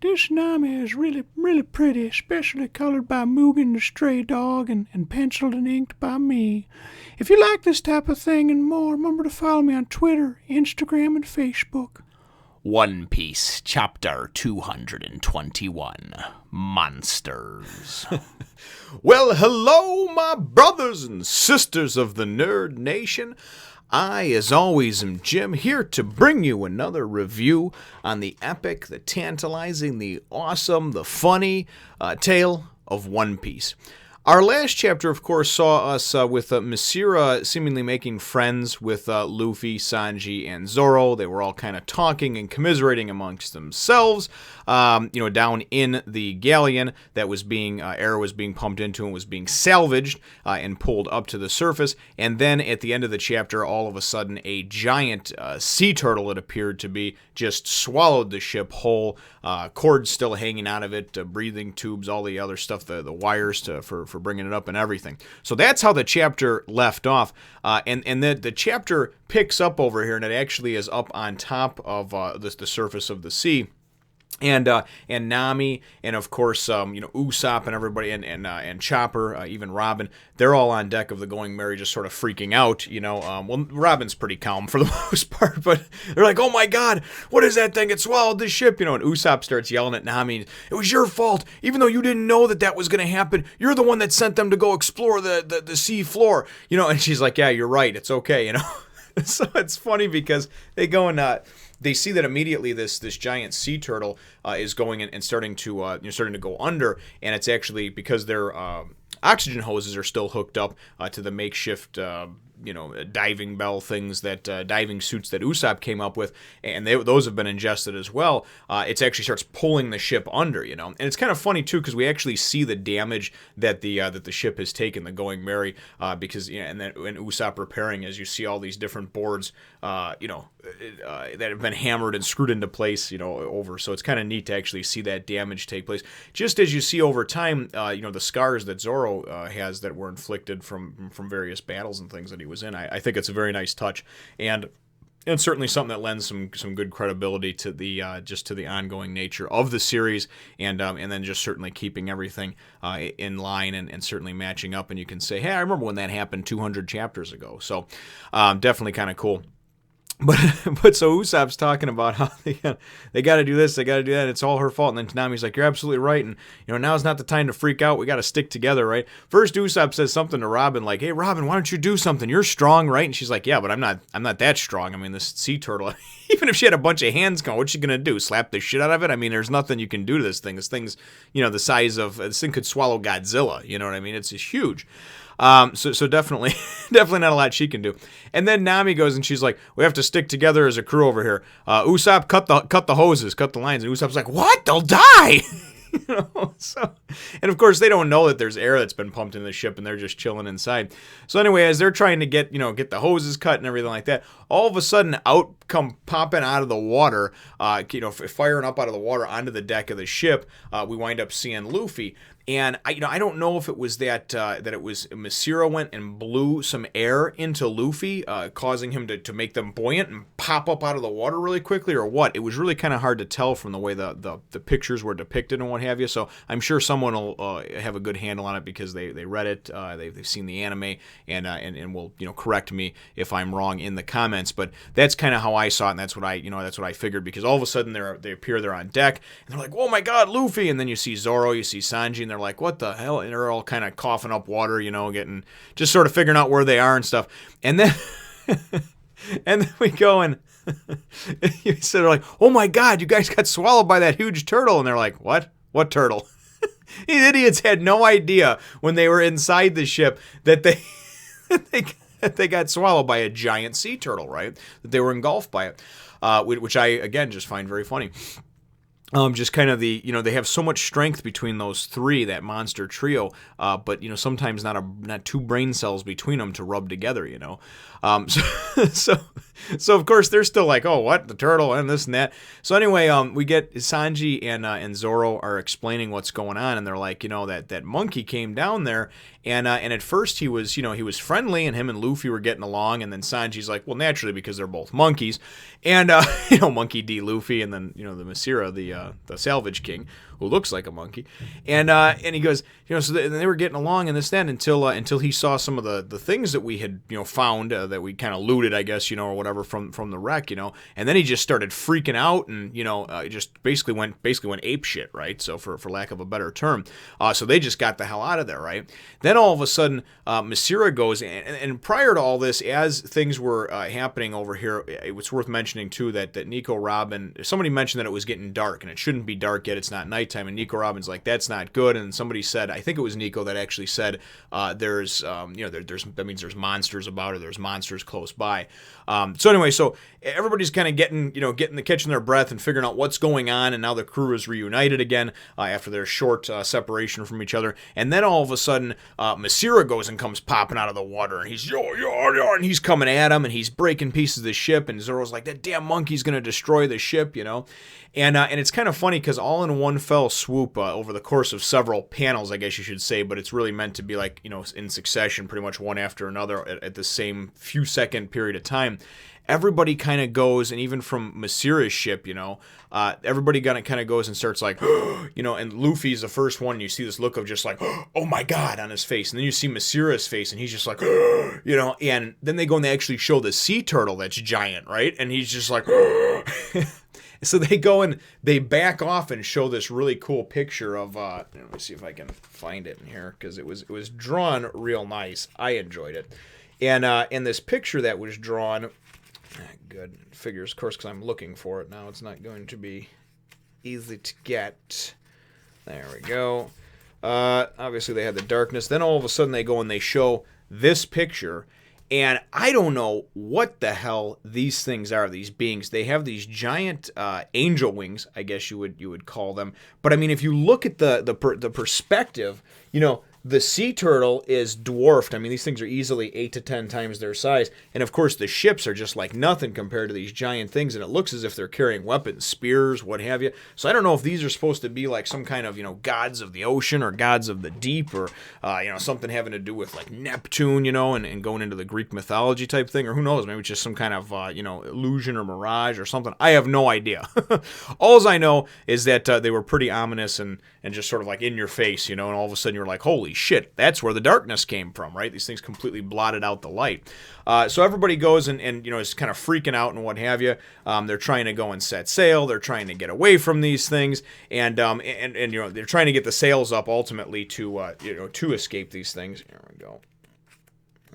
This Nami is really, really pretty, especially colored by Mugen the stray dog and penciled and inked by me. If you like this type of thing and more, remember to follow me on Twitter, Instagram, and Facebook. One Piece, Chapter 221, Monsters. Well, hello, my brothers and sisters of the Nerd Nation. I, as always, am Jim, here to bring you another review on the epic, the tantalizing, the awesome, the funny tale of One Piece. Our last chapter, of course, saw us with Masira seemingly making friends with Luffy, Sanji, and Zoro. They were all kind of talking and commiserating amongst themselves, down in the galleon that was being, air was being pumped into and was being salvaged and pulled up to the surface. And then at the end of the chapter, all of a sudden, a giant sea turtle, it appeared to be, just swallowed the ship whole. Cords still hanging out of it, breathing tubes, all the other stuff, the wires for bringing it up and everything. So that's how the chapter left off. And the chapter picks up over here, and it actually is up on top of the surface of the sea. And Nami, and of course, Usopp and everybody, and Chopper, even Robin, they're all on deck of the Going Merry, just sort of freaking out, well, Robin's pretty calm for the most part, but they're like, oh my god, what is that thing? It swallowed the ship, and Usopp starts yelling at Nami, it was your fault, even though you didn't know that was going to happen, you're the one that sent them to go explore the sea floor, and she's like, yeah, you're right, it's okay, So it's funny because they go and they see that immediately this giant sea turtle is going and starting to go under, and it's actually because their oxygen hoses are still hooked up to the makeshift diving bell things, that diving suits that Usopp came up with, and those have been ingested as well. It actually starts pulling the ship under, and it's kind of funny too because we actually see the damage that the ship has taken, the Going Merry, because and then when Usopp repairing, as you see all these different boards, that have been hammered and screwed into place, over. So it's kind of neat to actually see that damage take place, just as you see over time, the scars that Zoro has that were inflicted from various battles and things that he was in. I think it's a very nice touch, and certainly something that lends some good credibility to the to the ongoing nature of the series, and then just certainly keeping everything in line and certainly matching up. And you can say, hey, I remember when that happened 200 chapters ago. So definitely kind of cool. But so Usopp's talking about how they got to do this, they got to do that. It's all her fault. And then Nami's like, "You're absolutely right. And now's not the time to freak out. We got to stick together, right?" First, Usopp says something to Robin like, "Hey, Robin, why don't you do something? You're strong, right?" And she's like, "Yeah, but I'm not that strong. I mean, this sea turtle. Even if she had a bunch of hands going, what's she gonna do? Slap the shit out of it? I mean, there's nothing you can do to this thing. This thing's the size of this thing could swallow Godzilla. You know what I mean? It's huge." So definitely not a lot she can do. And then Nami goes and she's like, "We have to stick together as a crew over here. Usopp, cut the hoses, cut the lines." And Usopp's like, "What? They'll die!" So, and of course they don't know that there's air that's been pumped into the ship, and they're just chilling inside. So anyway, as they're trying to get the hoses cut and everything like that, all of a sudden out come popping out of the water, firing up out of the water onto the deck of the ship. We wind up seeing Luffy. And I don't know if it was that it was Masira went and blew some air into Luffy, causing him to make them buoyant and pop up out of the water really quickly, or what. It was really kind of hard to tell from the way the pictures were depicted and what have you. So I'm sure someone will have a good handle on it because they read it, they've seen the anime, and will correct me if I'm wrong in the comments. But that's kind of how I saw it, and that's what I figured, because all of a sudden they appear, they're on deck, and they're like, "Oh my God, Luffy!" And then you see Zoro, you see Sanji, and they're like, "What the hell?" And they're all kind of coughing up water, getting just sort of figuring out where they are and stuff. And then we go and so they're like, "Oh my God, you guys got swallowed by that huge turtle." And they're like, "What? What turtle?" These idiots had no idea when they were inside the ship that they got swallowed by a giant sea turtle, right? That they were engulfed by it, which I again just find very funny. Just kind of they have so much strength between those three, that monster trio, but sometimes not two brain cells between them to rub together, So of course they're still like, "Oh, what? The turtle and this and that." So anyway, we get Sanji and Zoro are explaining what's going on, and they're like, that monkey came down there, and at first he was friendly, and him and Luffy were getting along, and then Sanji's like, well, naturally, because they're both monkeys, and Monkey D. Luffy, and then the Masira, the salvage king, who looks like a monkey, and he goes, so they were getting along in this then until he saw some of the things that we had found that we kind of looted, I guess, or whatever from the wreck, and then he just started freaking out and just basically went ape shit, right? So for lack of a better term, so they just got the hell out of there, right? Then all of a sudden, Masira goes, and prior to all this, as things were happening over here, it's worth mentioning too that Nico Robin, somebody mentioned that it was getting dark and it shouldn't be dark yet, it's not nighttime, and Nico Robin's like, that's not good, and somebody said, I think it was Nico that actually said, that means there's monsters about, or there's monsters close by. So anyway, so everybody's kind of catching their breath and figuring out what's going on, and now the crew is reunited again after their short separation from each other, and then all of a sudden, Masira goes and comes popping out of the water, and he's and he's coming at him, and he's breaking pieces of the ship, and Zoro's like, that damn monkey's gonna destroy the ship, and it's kind of funny because all in one fell swoop over the course of several panels, I guess you should say, but it's really meant to be like, in succession, pretty much one after another at the same few second period of time. Everybody kind of goes, and even from Masira's ship, everybody kind of goes and starts like, and Luffy's the first one, and you see this look of just like, oh my god, on his face, and then you see Masira's face, and he's just like, and then they go and they actually show the sea turtle that's giant, right? And he's just like, so they go and they back off and show this really cool picture of, let me see if I can find it in here, because it was drawn real nice. I enjoyed it. And in this picture that was drawn, good, figures, of course, because I'm looking for it now. It's not going to be easy to get. There we go. Obviously, they had the darkness. Then all of a sudden, they go and they show this picture. And I don't know what the hell these things are, these beings. They have these giant angel wings, I guess you would call them. But I mean, if you look at the perspective, the sea turtle is dwarfed. I mean, these things are easily 8 to 10 times their size. And of course, the ships are just like nothing compared to these giant things. And it looks as if they're carrying weapons, spears, what have you. So I don't know if these are supposed to be like some kind of, gods of the ocean or gods of the deep, or, something having to do with like Neptune, and going into the Greek mythology type thing. Or who knows, maybe it's just some kind of, illusion or mirage or something. I have no idea. All I know is that they were pretty ominous and just sort of like in your face, and all of a sudden you're like, holy shit, that's where the darkness came from, right? These things completely blotted out the light. So everybody goes and is kind of freaking out and what have you. They're trying to go and set sail. They're trying to get away from these things, and they're trying to get the sails up ultimately to escape these things. Here we go.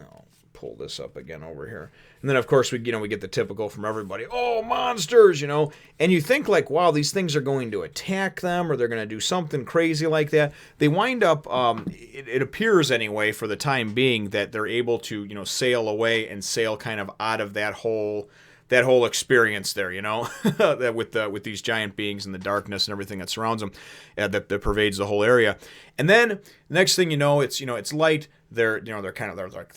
I'll pull this up again over here. And then, of course, we get the typical from everybody, oh, monsters, And you think, like, wow, these things are going to attack them, or they're going to do something crazy like that. They wind up, it appears anyway, for the time being, that they're able to, sail away and sail kind of out of that whole experience there, that with these giant beings and the darkness and everything that surrounds them, that pervades the whole area. And then next thing you know, it's light. They're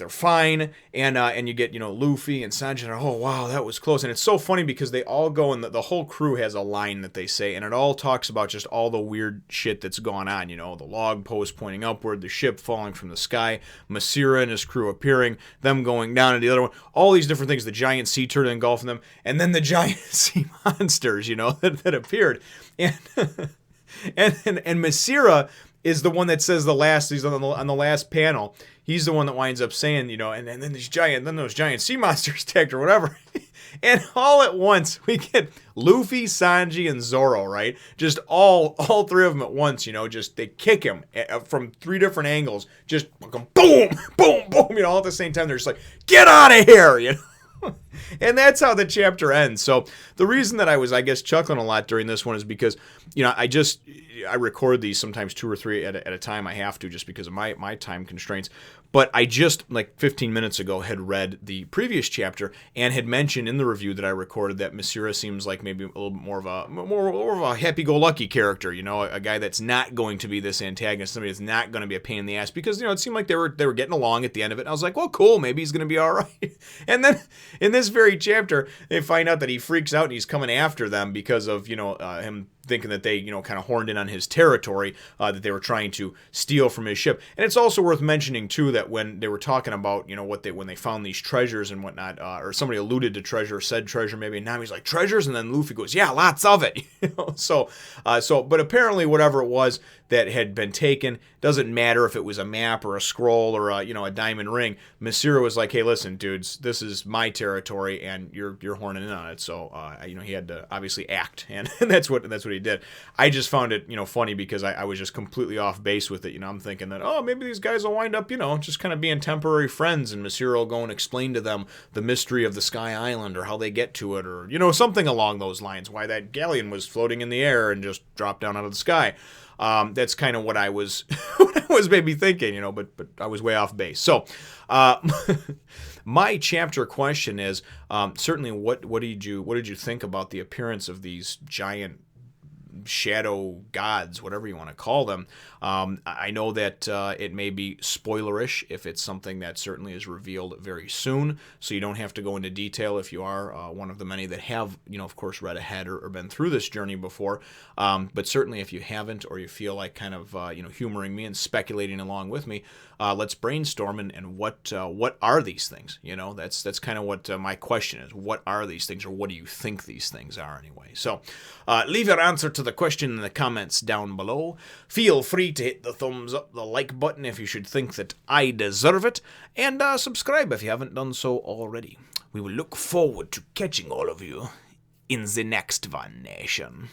fine, and you get Luffy and Sanji. And oh wow, that was close. And it's so funny because they all go, and the whole crew has a line that they say, and it all talks about just all the weird shit that's gone on. The log post pointing upward, the ship falling from the sky, Masira and his crew appearing, them going down, and the other one, all these different things. The giant sea turtle engulfing them, and then the giant sea monsters, that appeared, and and Masira is the one that says the last. He's on the last panel. He's the one that winds up saying, and then those giant sea monsters attacked or whatever. And all at once we get Luffy, Sanji, and Zoro, right? Just all three of them at once, just they kick him from 3 different angles. Just boom, boom, boom, all at the same time. They're just like, get out of here, And that's how the chapter ends. So the reason that I was, I guess, chuckling a lot during this one is because, I record these sometimes 2 or 3 at a time. I have to, just because of my time constraints. But I just, like 15 minutes ago, had read the previous chapter and had mentioned in the review that I recorded that Masira seems like maybe a little bit more of a happy-go-lucky character, a guy that's not going to be this antagonist, somebody that's not going to be a pain in the ass, because, it seemed like they were getting along at the end of it. And I was like, well, cool, maybe he's going to be all right. And then in this very chapter, they find out that he freaks out and he's coming after them because of, him thinking that they, kind of horned in on his territory, that they were trying to steal from his ship. And it's also worth mentioning, too, that when they were talking about, when they found these treasures and whatnot, or somebody alluded to treasure, said treasure, maybe, and Nami's like, treasures? And then Luffy goes, yeah, lots of it. But apparently whatever it was that had been taken, doesn't matter if it was a map or a scroll or a diamond ring. Masira was like, hey, listen, dudes, this is my territory, and you're horning in on it. So, he had to obviously act, and that's what he did. I just found it, funny because I was just completely off base with it. I'm thinking that, maybe these guys will wind up, just kind of being temporary friends, and Masira will go and explain to them the mystery of the Sky Island or how they get to it, or, something along those lines, why that galleon was floating in the air and just dropped down out of the sky. That's kind of what I was maybe thinking, but I was way off base. So, my chapter question is certainly what did you think about the appearance of these giant shadow gods, whatever you want to call them? I know that it may be spoilerish if it's something that certainly is revealed very soon, so you don't have to go into detail if you are one of the many that have, of course, read ahead or been through this journey before. But certainly if you haven't, or you feel like kind of, humoring me and speculating along with me, let's brainstorm and what are these things? That's kind of what my question is. What are these things, or what do you think these things are anyway? So leave your answer to the question in the comments down below. Feel free to hit the thumbs up, the like button if you should think that I deserve it, and subscribe if you haven't done so already. We will look forward to catching all of you in the next one, nation.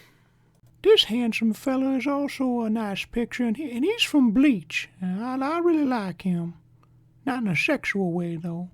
This handsome fella is also a nice picture, and he's from Bleach. I really like him. Not in a sexual way, though.